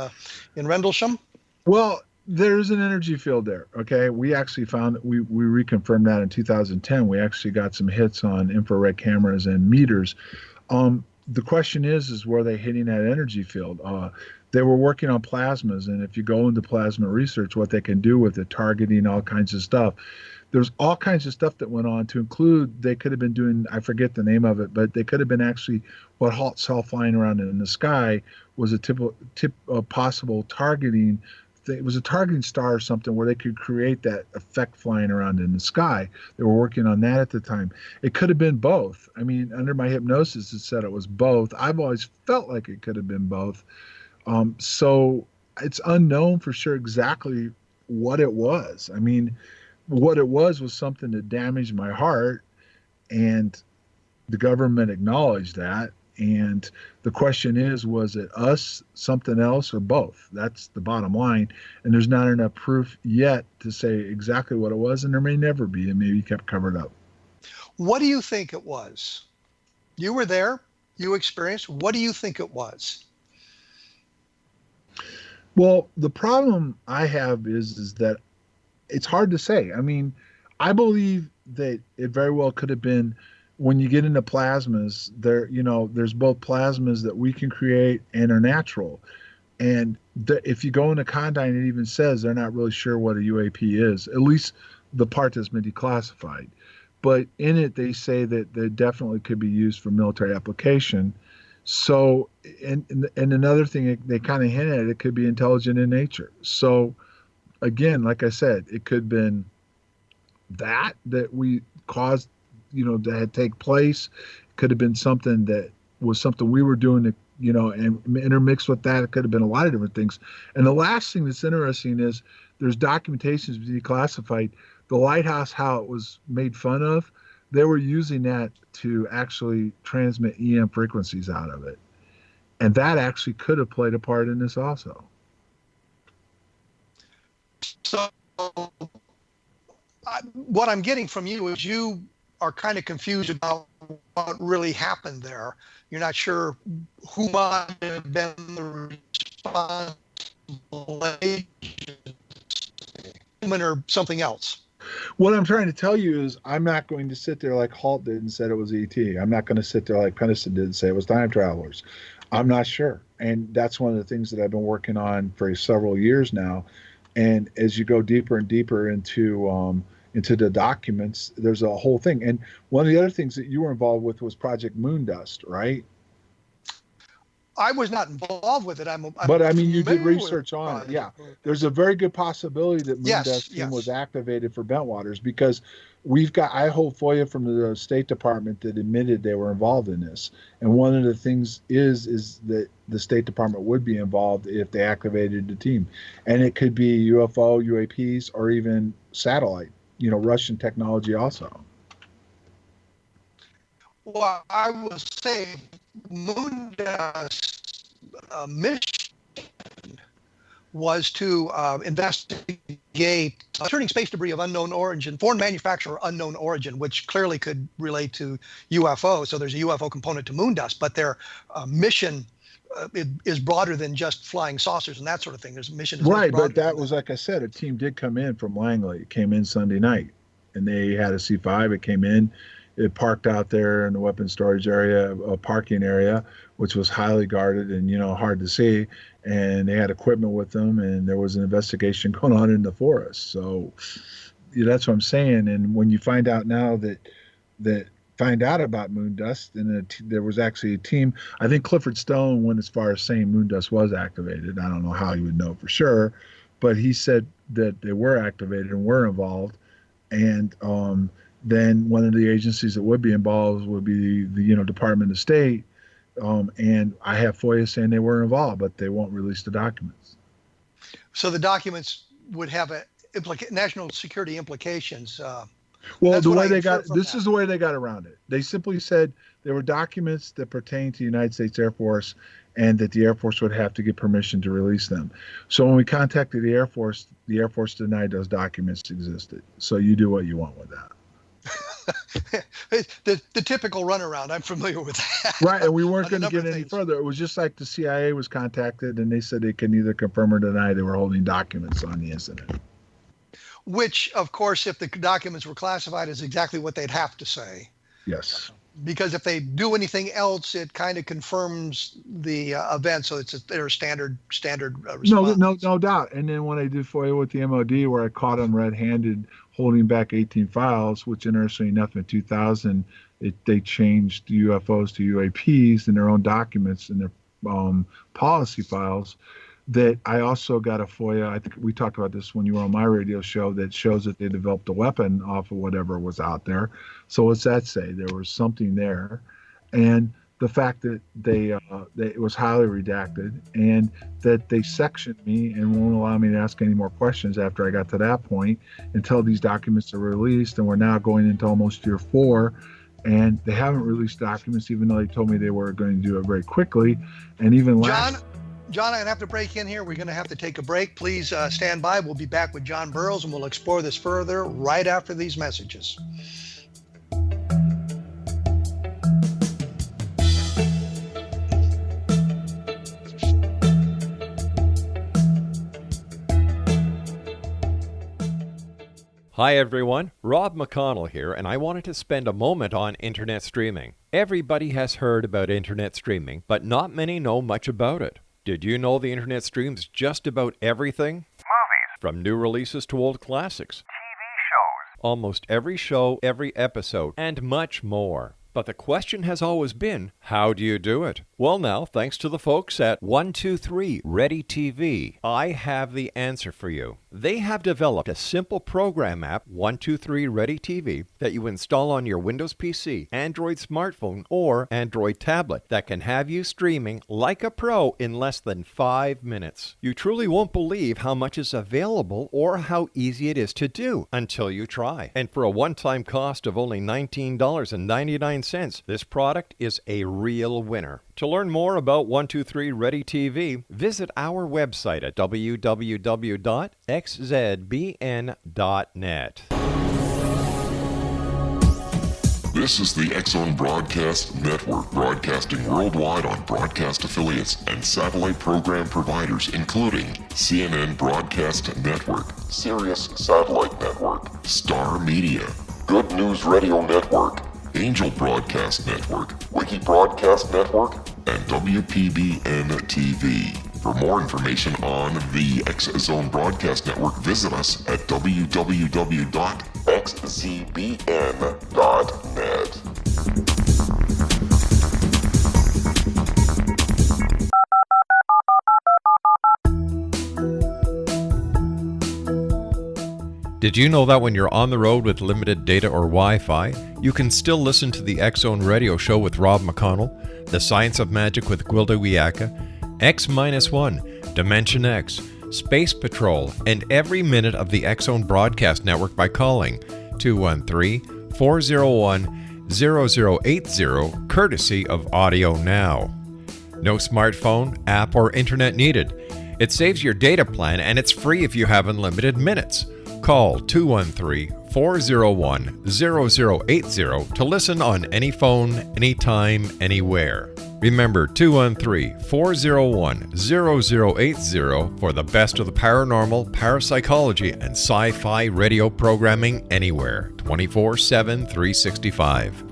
Rendlesham?
Well, there's an energy field there. Okay, we actually found we reconfirmed that in 2010. We actually got some hits on infrared cameras and meters. The question is were they hitting that energy field? They were working on plasmas, and if you go into plasma research, what they can do with it, targeting all kinds of stuff. There's all kinds of stuff that went on, to include they could have been doing, I forget the name of it, but they could have been actually what Halt saw flying around in the sky was a tip of possible targeting. It was a targeting star or something where they could create that effect flying around in the sky. They were working on that at the time. It could have been both. I mean, under my hypnosis, it said it was both. I've always felt like it could have been both. So it's unknown for sure exactly what it was. I mean, what it was something that damaged my heart, and the government acknowledged that. And the question is, was it us, something else, or both? That's the bottom line. And there's not enough proof yet to say exactly what it was, and there may never be. It may be kept covered up.
What do you think it was? You were there, you experienced. What do you think it was?
Well, the problem I have is that it's hard to say. I mean, I believe that it very well could have been, when you get into plasmas, there's both plasmas that we can create and are natural. And if you go into Condyne, it even says they're not really sure what a UAP is, at least the part that's been declassified. But in it, they say that they definitely could be used for military application. So, and another thing they kind of hint at, it could be intelligent in nature. So, again, like I said, it could have been that we caused, that had take place. It could have been something that was something we were doing, and intermixed with that. It could have been a lot of different things. And the last thing that's interesting is there's documentations declassified. The lighthouse, how it was made fun of, they were using that to actually transmit EM frequencies out of it. And that actually could have played a part in this also.
So what I'm getting from you is you are kind of confused about what really happened there. You're not sure who might have been the responsible agency. human or something else.
What I'm trying to tell you is I'm not going to sit there like Halt did and said it was ET. I'm not going to sit there like Penniston did and say it was time travelers. I'm not sure. And that's one of the things that I've been working on for several years now. And as you go deeper and deeper into the documents, there's a whole thing. And one of the other things that you were involved with was Project Moondust, right?
I was not involved with it.
But I mean, you did
familiar
research
with
on it.
Project.
Yeah. There's a very good possibility that Moondust team was activated for Bentwaters because I hold FOIA from the State Department that admitted they were involved in this. And one of the things is that the State Department would be involved if they activated the team. And it could be UFO, UAPs, or even satellite, Russian technology also.
Well, I will say Moondust's mission was to investigate returning space debris of unknown origin, foreign manufacturer unknown origin, which clearly could relate to UFO. So there's a UFO component to Moondust, but their mission is broader than just flying saucers and that sort of thing. There's a mission.
Right, but that was, like I said, a team did come in from Langley. It came in Sunday night, and they had a C5. It came in. It parked out there in the weapons storage area, a parking area, which was highly guarded and, hard to see. And they had equipment with them, and there was an investigation going on in the forest. So that's what I'm saying. And when you find out now that find out about Moondust, and there was actually a team, I think Clifford Stone went as far as saying Moondust was activated. I don't know how he would know for sure, but he said that they were activated and were involved. And, then one of the agencies that would be involved would be the Department of State. And I have FOIA saying they were involved, but they won't release the documents.
So the documents would have national security implications.
Well, the way they got this is the way they got around it. They simply said there were documents that pertain to the United States Air Force, and that the Air Force would have to get permission to release them. So when we contacted the Air Force denied those documents existed. So you do what you want with that.
the typical runaround. I'm familiar with that.
Right, and we weren't going to get any further. It was just like the CIA was contacted, and they said they could neither confirm or deny they were holding documents on the incident.
Which, of course, if the documents were classified, is exactly what they'd have to say.
Yes.
Because if they do anything else, it kind of confirms the event. So it's their standard response.
No doubt. And then when I did FOIA with the MOD, where I caught them red-handed holding back 18 files, which interestingly enough in 2000, they changed UFOs to UAPs in their own documents and their policy files. That I also got a FOIA, I think we talked about this when you were on my radio show, that shows that they developed a weapon off of whatever was out there. So what's that say? There was something there. And the fact that it was highly redacted, and that they sectioned me and won't allow me to ask any more questions after I got to that point until these documents are released. And we're now going into almost year 4. And they haven't released documents, even though they told me they were going to do it very quickly. And even
John, I'm going to have to break in here. We're going to have to take a break. Please stand by. We'll be back with John Burroughs, and we'll explore this further right after these messages.
Hi everyone, Rob McConnell here, and I wanted to spend a moment on internet streaming. Everybody has heard about internet streaming, but not many know much about it. Did you know the internet streams just about everything?
Movies.
From new releases to old classics.
TV shows.
Almost every show, every episode, and much more. But the question has always been, how do you do it? Well now, thanks to the folks at 123 Ready TV, I have the answer for you. They have developed a simple program app, 123 Ready TV, that you install on your Windows PC, Android smartphone, or Android tablet that can have you streaming like a pro in less than 5 minutes. You truly won't believe how much is available or how easy it is to do until you try. And for a one-time cost of only $19.99, this product is a real winner. To learn more about 123 Ready TV, visit our website at www.xzbn.net.
This is the X-Zone Broadcast Network, broadcasting worldwide on broadcast affiliates and satellite program providers, including CNN Broadcast Network, Sirius Satellite Network, Star Media, Good News Radio Network, Angel Broadcast Network, Wiki Broadcast Network, and WPBN TV. For more information on the X-Zone Broadcast Network, visit us at www.xzbn.net.
Did you know that when you're on the road with limited data or Wi-Fi, you can still listen to the X-Zone Radio Show with Rob McConnell, The Science of Magic with Gwilda Wiyaka, X-1, Dimension X, Space Patrol, and every minute of the X-Zone Broadcast Network by calling 213-401-0080, courtesy of Audio Now. No smartphone, app, or internet needed. It saves your data plan and it's free if you have unlimited minutes. Call 213-401-0080 to listen on any phone, anytime, anywhere. Remember 213-401-0080 for the best of the paranormal, parapsychology, and sci-fi radio programming anywhere, 24/7, 365.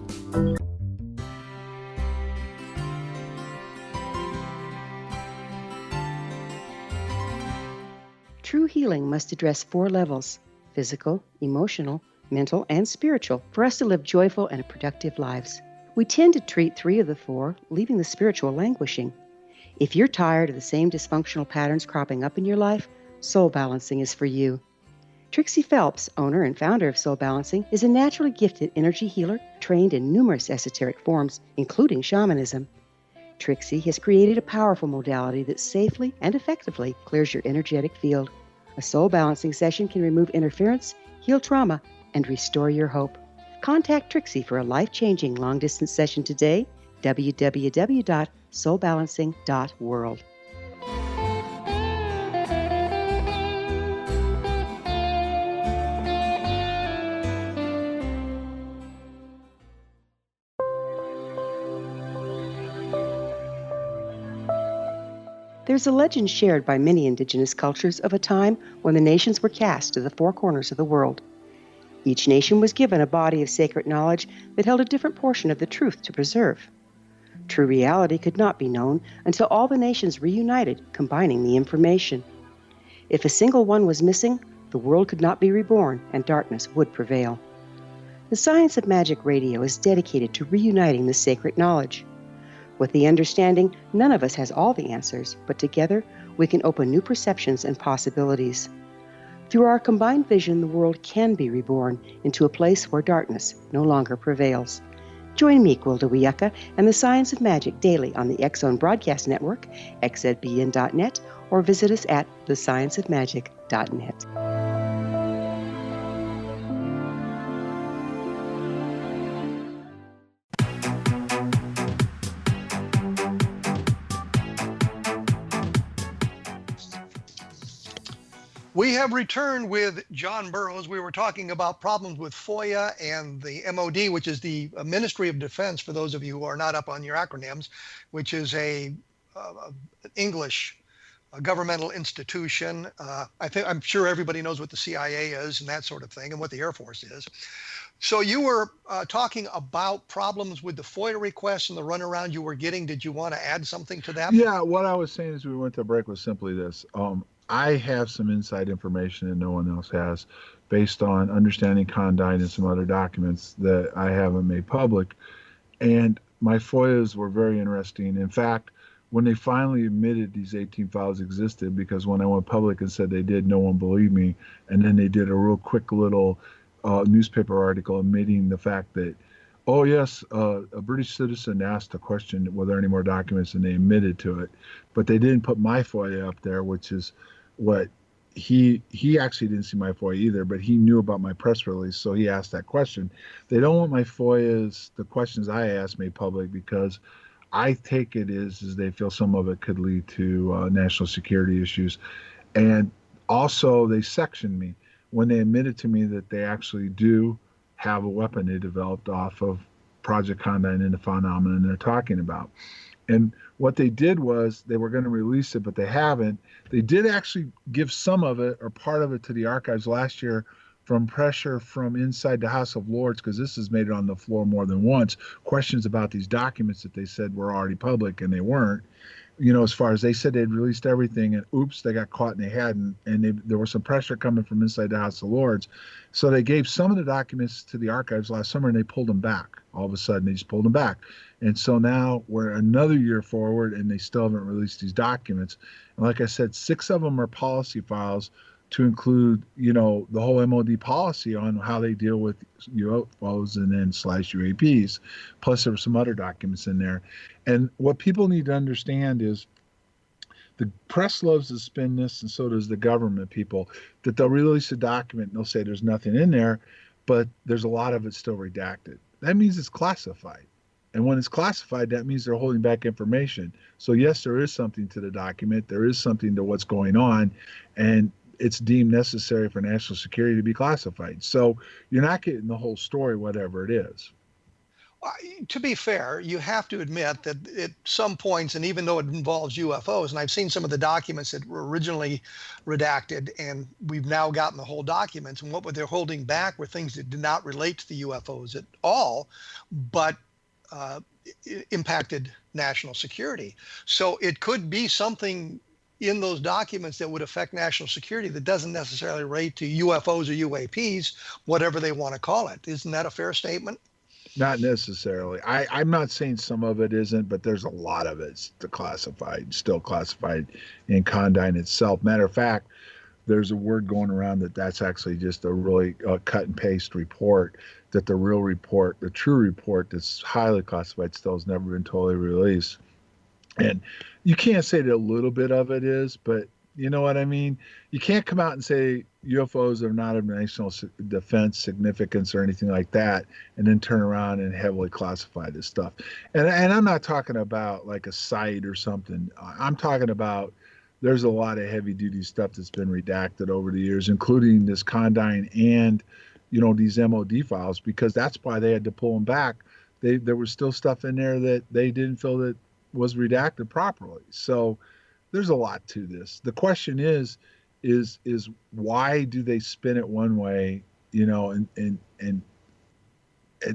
True healing must address 4 levels: physical, emotional, mental, and spiritual, for us to live joyful and productive lives. We tend to treat 3 of the 4, leaving the spiritual languishing. If you're tired of the same dysfunctional patterns cropping up in your life, Soul Balancing is for you. Trixie Phelps, owner and founder of Soul Balancing, is a naturally gifted energy healer trained in numerous esoteric forms, including shamanism. Trixie has created a powerful modality that safely and effectively clears your energetic field. A Soul Balancing session can remove interference, heal trauma, and restore your hope. Contact Trixie for a life-changing long-distance session today, www.soulbalancing.world. There's a legend shared by many indigenous cultures of a time when the nations were cast to the 4 corners of the world. Each nation was given a body of sacred knowledge that held a different portion of the truth to preserve. True reality could not be known until all the nations reunited, combining the information. If a single one was missing, the world could not be reborn and darkness would prevail. The Science of Magic Radio is dedicated to reuniting the sacred knowledge. With the understanding, none of us has all the answers, but together we can open new perceptions and possibilities. Through our combined vision, the world can be reborn into a place where darkness no longer prevails. Join me, Gwilda Wiyaka, and the Science of Magic daily on the X-Zone Broadcast Network, xzbn.net, or visit us at thescienceofmagic.net.
We have returned with John Burroughs. We were talking about problems with FOIA and the MOD, which is the Ministry of Defense, for those of you who are not up on your acronyms, which is an English governmental institution. I'm sure everybody knows what the CIA is and that sort of thing, and what the Air Force is. So you were talking about problems with the FOIA requests and the runaround you were getting. Did you want to add something to that?
Yeah, what I was saying as we went to break was simply this. I have some inside information that no one else has, based on understanding Condyne and some other documents that I haven't made public. And my FOIAs were very interesting. In fact, when they finally admitted these 18 files existed, because when I went public and said they did, no one believed me. And then they did a real quick little newspaper article admitting the fact that, oh yes, a British citizen asked a question, were there any more documents, and they admitted to it. But they didn't put my FOIA up there, which is what he actually didn't see my FOIA either, but he knew about my press release, so he asked that question. They don't want my FOIAs, the questions I asked, made public, because I take it is they feel some of it could lead to national security issues. And also they sectioned me when they admitted to me that they actually do have a weapon they developed off of Project Condign and the phenomenon they're talking about. And what they did was they were going to release it, but they haven't. They did actually give some of it or part of it to the archives last year from pressure from inside the House of Lords, because this has made it on the floor more than once, questions about these documents that they said were already public and they weren't. As far as they said they'd released everything, and oops, they got caught and they hadn't, and there was some pressure coming from inside the House of Lords. So they gave some of the documents to the archives last summer, and they pulled them back. All of a sudden, they just pulled them back. And so now we're another year forward, and they still haven't released these documents. And like I said, 6 of them are policy files to include, the whole MOD policy on how they deal with UFOs and then / UAPs. Plus, there were some other documents in there. And what people need to understand is the press loves to spin this, and so does the government people, that they'll release a document and they'll say there's nothing in there, but there's a lot of it still redacted. That means it's classified. And when it's classified, that means they're holding back information. So yes, there is something to the document. There is something to what's going on. And it's deemed necessary for national security to be classified. So you're not getting the whole story, whatever it is.
To be fair, you have to admit that at some points, and even though it involves UFOs, and I've seen some of the documents that were originally redacted, and we've now gotten the whole documents, and what they're holding back were things that did not relate to the UFOs at all, but impacted national security. So it could be something in those documents that would affect national security that doesn't necessarily relate to UFOs or UAPs, whatever they want to call it. Isn't that a fair statement?
Not necessarily. I'm not saying some of it isn't, but there's a lot of it still classified in Condign itself. Matter of fact, there's a word going around that's actually just a really cut and paste report, that the real report, the true report that's highly classified still has never been totally released. And you can't say that a little bit of it is, but you know what I mean? You can't come out and say UFOs are not of national defense significance or anything like that, and then turn around and heavily classify this stuff. And I'm not talking about like a site or something. I'm talking about there's a lot of heavy duty stuff that's been redacted over the years, including this Condign and, these MOD files, because that's why they had to pull them back. There was still stuff in there that they didn't feel that was redacted properly. So there's a lot to this. The question is why do they spin it one way, and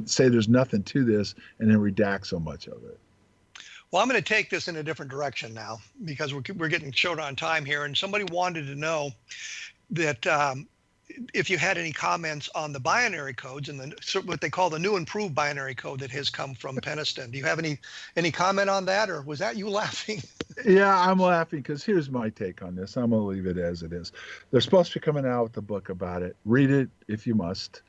say there's nothing to this and then redact so much of it?
Well, I'm going to take this in a different direction now, because we're getting short on time here, and somebody wanted to know that if you had any comments on the binary codes and what they call the new improved binary code that has come from Penniston. Do you have any comment on that, or was that you laughing?
Yeah, I'm laughing because here's my take on this. I'm going to leave it as it is. They're supposed to be coming out with a book about it. Read it if you must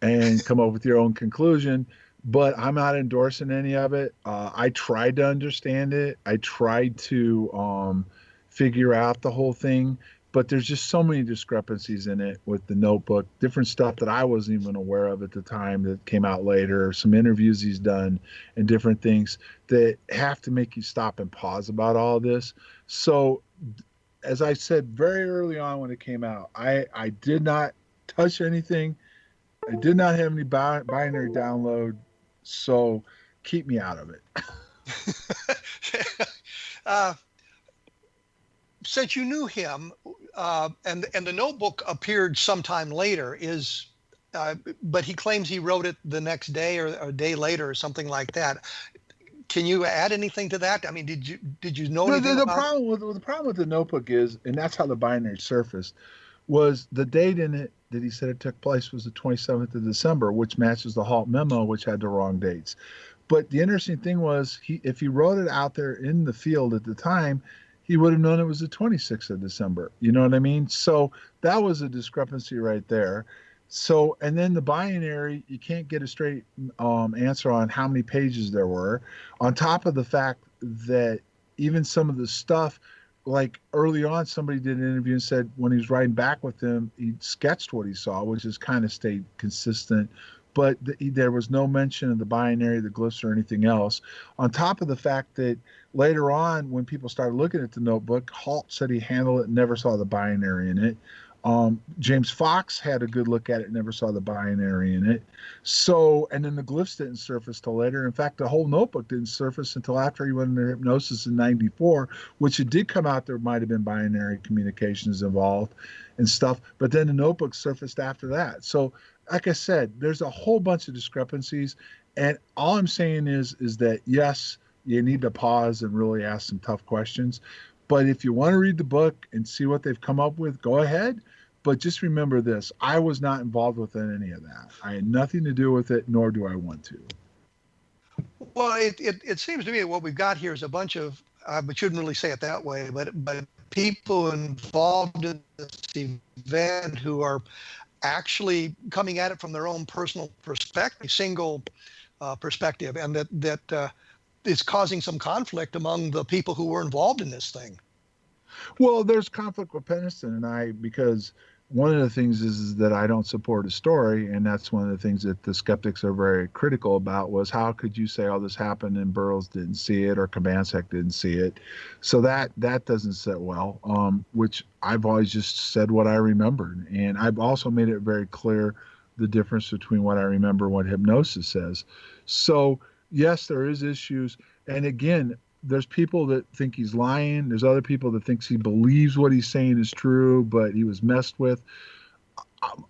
and come up with your own conclusion. But I'm not endorsing any of it. I tried to understand it. I tried to figure out the whole thing. But there's just so many discrepancies in it with the notebook, different stuff that I wasn't even aware of at the time that came out later, some interviews he's done and different things that have to make you stop and pause about all this. So as I said very early on when it came out, I did not touch anything. I did not have any binary download. So keep me out of it.
Since you knew him, and the notebook appeared sometime later, but he claims he wrote it the next day or a day later or something like that. Can you add anything to that? I mean, did you know anything about
the problem with the notebook is, and that's how the binary surfaced, was the date in it that he said it took place was the 27th of December, which matches the Halt memo, which had the wrong dates. But the interesting thing was, if he wrote it out there in the field at the time, he would have known it was the 26th of December. You know what I mean? So that was a discrepancy right there. So, and then the binary, you can't get a straight answer on how many pages there were, on top of the fact that even some of the stuff, like early on, somebody did an interview and said when he was writing back with him, he sketched what he saw, which has kind of stayed consistent. But there was no mention of the binary, the glyphs, or anything else. On top of the fact that later on, when people started looking at the notebook, Halt said he handled it and never saw the binary in it. James Fox had a good look at it, never saw the binary in it. So, and then the glyphs didn't surface till later. In fact, the whole notebook didn't surface until after he went into hypnosis in '94, which it did come out there might have been binary communications involved and stuff. But then the notebook surfaced after that. So, like I said, there's a whole bunch of discrepancies. And all I'm saying is that, yes, you need to pause and really ask some tough questions. But if you want to read the book and see what they've come up with, go ahead. But just remember this, I was not involved with any of that. I had nothing to do with it, nor do I want to.
Well, it seems to me what we've got here is a bunch of, I shouldn't really say it that way, but people involved in this event who are actually coming at it from their own personal perspective, single perspective, and that is causing some conflict among the people who were involved in this thing.
Well, there's conflict with Penniston and I, because one of the things is that I don't support his story, and that's one of the things that the skeptics are very critical about, was how could you say all this happened and Burroughs didn't see it or Kabansek didn't see it? So that doesn't sit well, which I've always just said what I remembered. And I've also made it very clear the difference between what I remember and what hypnosis says. So yes, there is issues. And again, there's people that think he's lying. There's other people that thinks he believes what he's saying is true, but he was messed with.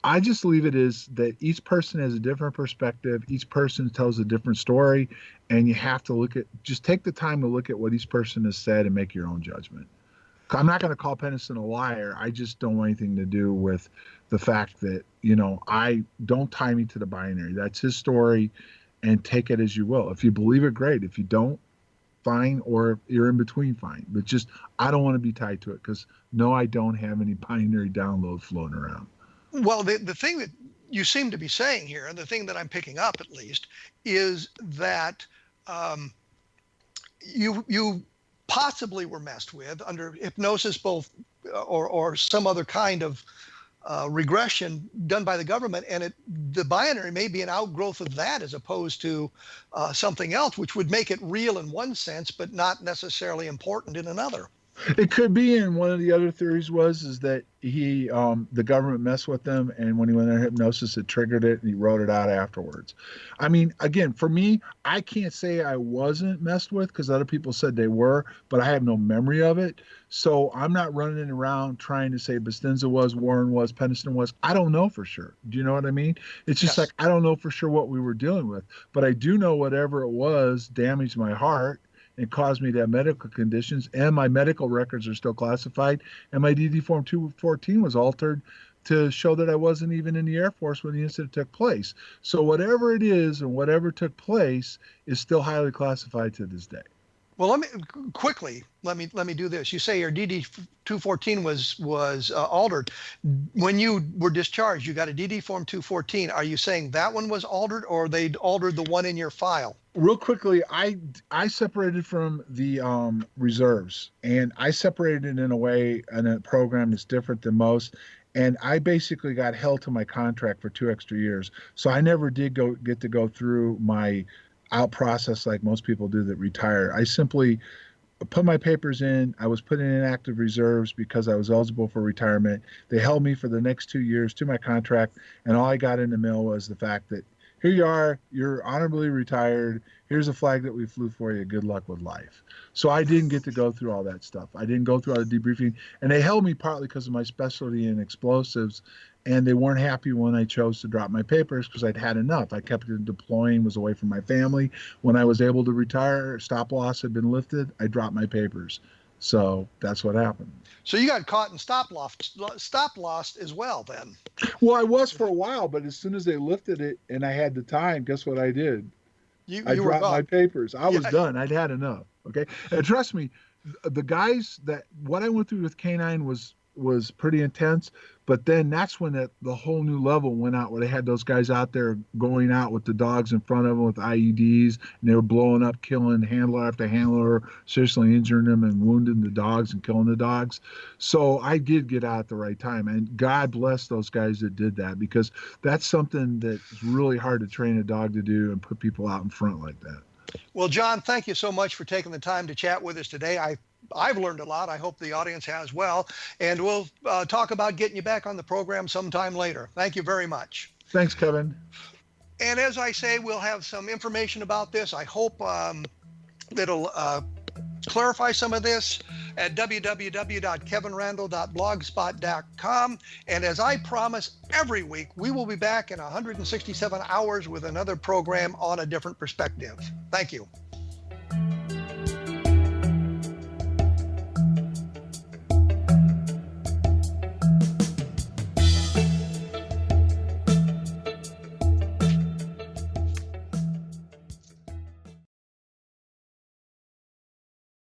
I just leave it as that each person has a different perspective. Each person tells a different story, and you have to just take the time to look at what each person has said and make your own judgment. I'm not going to call Penniston a liar. I just don't want anything to do with the fact that, I don't tie me to the binary. That's his story, and take it as you will. If you believe it, great. If you don't, fine, or if you're in between, fine. But just, I don't want to be tied to it, because no, I don't have any binary download floating around.
Well, the thing that you seem to be saying here, and the thing that I'm picking up at least, is that you possibly were messed with under hypnosis, both or some other kind of regression done by the government, and the binary may be an outgrowth of that as opposed to something else, which would make it real in one sense, but not necessarily important in another.
It could be, and one of the other theories is that the government messed with them, and when he went into hypnosis, it triggered it, and he wrote it out afterwards. I mean, again, for me, I can't say I wasn't messed with, because other people said they were, but I have no memory of it. So I'm not running around trying to say Bustinza was, Warren was, Penniston was. I don't know for sure. Do you know what I mean? It's just
Yes.
like, I don't know for sure what we were dealing with, but I do know whatever it was damaged my heart and caused me to have medical conditions, and my medical records are still classified, and my DD Form 214 was altered to show that I wasn't even in the Air Force when the incident took place. So whatever it is and whatever took place is still highly classified to this day.
Well, let me do this. You say your DD 214 was altered. When you were discharged, you got a DD Form 214. Are you saying that one was altered, or they altered the one in your file?
Real quickly, I separated from the reserves, and I separated in a way in a program that's different than most. And I basically got held to my contract for 2 extra years. So I never did get to go through my out process like most people do that retire. I simply put my papers in. I was put in inactive reserves because I was eligible for retirement. They held me for the next 2 years to my contract, and all I got in the mail was the fact that here you are, you're honorably retired. Here's a flag that we flew for you. Good luck with life. So I didn't get to go through all that stuff. I didn't go through all the debriefing, and they held me partly because of my specialty in explosives. And they weren't happy when I chose to drop my papers, because I'd had enough. I kept deploying, was away from my family. When I was able to retire, stop loss had been lifted, I dropped my papers. So that's what happened.
So you got caught in stop loss as well then?
Well, I was for a while, but as soon as they lifted it and I had the time, guess what I did? I dropped my papers. I was done. I'd had enough. Okay. And trust me, the guys what I went through with K9 was pretty intense, but then that's when the whole new level went out, where they had those guys out there going out with the dogs in front of them with IEDs, and they were blowing up, killing handler after handler, seriously injuring them and wounding the dogs and killing the dogs. So I did get out at the right time, and God bless those guys that did that, because that's something that's really hard to train a dog to do and put people out in front like that.
Well, John, thank you so much for taking the time to chat with us today. I I've learned a lot. I hope the audience has well. And we'll talk about getting you back on the program sometime later. Thank you very much.
Thanks, Kevin.
And as I say, we'll have some information about this. I hope that'll clarify some of this at www.kevinrandle.blogspot.com. And as I promise, every week we will be back in 167 hours with another program on a different perspective. Thank you.